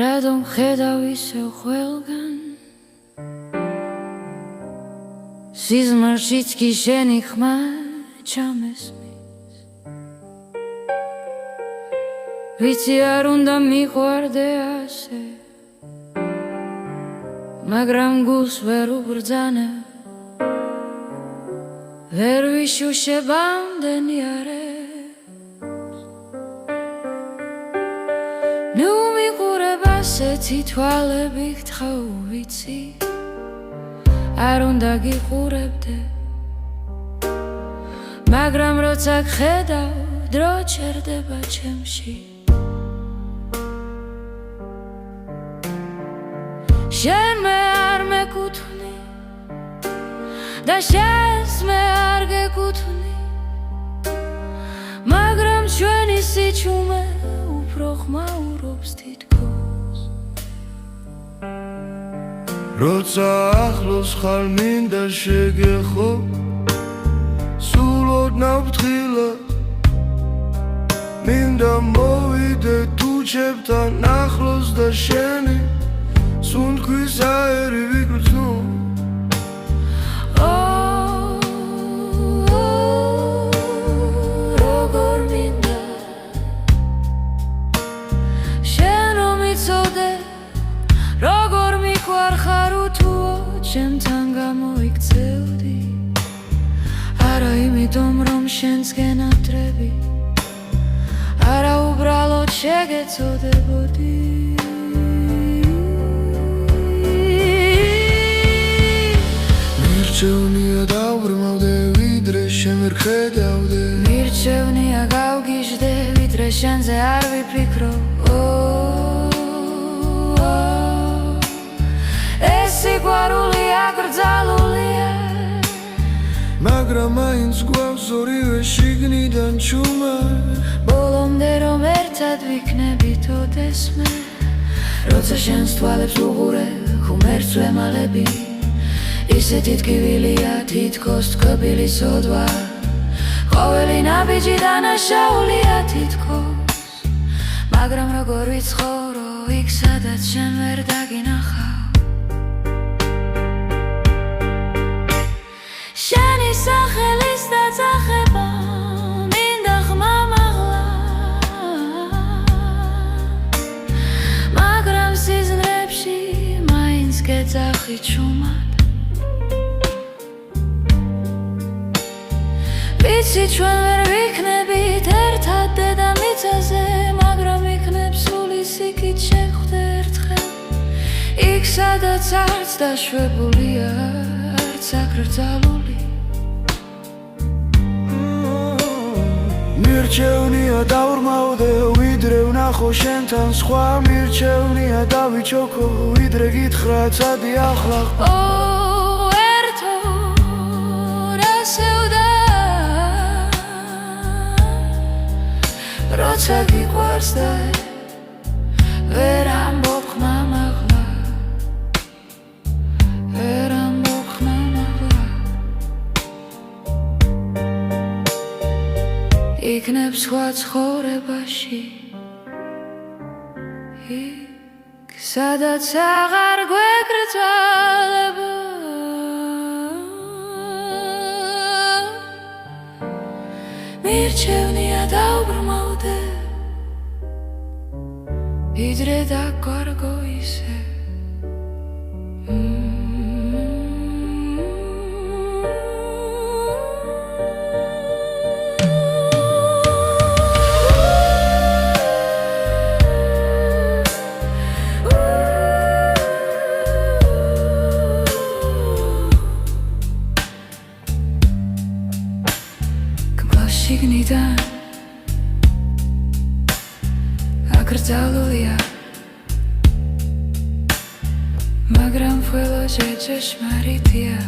რადომ ხედავ ისევ ყველგან სიზმარშიც კი შენი ხმა ჩამესმის ვიცი არ უნდა მიყვარდე ასე მაგრამ გულს ვერ უბრძანებ ვერ ვიშუშებ ამდენი არებს ნუ მიყურებ ასეთი თვალები გთხოვ ვიცი არ უნდა გიყურებდე მაგრამ როცა გხედავ დრო ჩერდება ჩემში შენ მე არ მეკუთვნი და შენს მე არ გეკუთვნი მაგრამ ჩვენი სიჩუმე უფრო ხმაურობს თითქოს როცა ახლოს ხარ მინდა შეგეხო სულ ოდნავ ფრთხილად მინდა მოვიდე თუჩებთან ახლოს და შენი სუნთქვის აერი ვიგრძნო როგორ მინდა შენ რომ იცოდე როგორ მიყვარ ხარ უთუო ჩემთან გამოიქცევდი არა იმიტომ რომ შენს გენატრები არა უბრალოდ შეგეწოდებოდი მირჩევნია დავბრმავდე ვიდრე შენ ვერ ხედავდე მირჩევნია გავგიჟდე ვიდრე შენზე არ ვიფიქრო ეს სიყვარული აკრძალულია მაგრამ მაინც გვაქვს ორივე შიგნიდან ჩუმა ბოლომდე რომ ერთად ვიქნებით ოდესმე როცა შენს თვალებს უყურებ ხუმერს ვემალები ისეთი ტკივილია თითქოს თკბილი სოდვა ყოველი ნაბიჯი დანაშაულია თითქოს მაგრამ როგორ ვიცხოვრო იქ სადაც შენ ვერ დაგინახავ შენი სახელის დაწახება მინდა ხმა მაღლა მაგრამ სიზმრებში მაინც გეძახი ჩუმად ვიცი ჩვენ ვერ ვიქნებით ერთად დედამიწაზე მაგრამ იქნებ სული სიკით შეხვდე ერთხელ იქ სადაც არც დაშვებულია არც აკრძალული მირჩევნია დავრმავდე ვიდრე ვნახო შენთან სხვა მირჩევნია დავიჩოქო ვიდრე გითხრა ცადი ახლა ერთო რასევდა როცა გიყვარს და ვერ ამბობ ხმა მაღლა ვერ ამბობ ხმა მაღლა იქნებ სხვა ცხოვრებაში იქ სადაც აღარ გვეკრძალება მირჩევნია დავბრმავდე ვიდრე დაგარგო ისე შიგნიდან აკრძალულია მაგრამ ყველაფერზე ჭეშმარიტია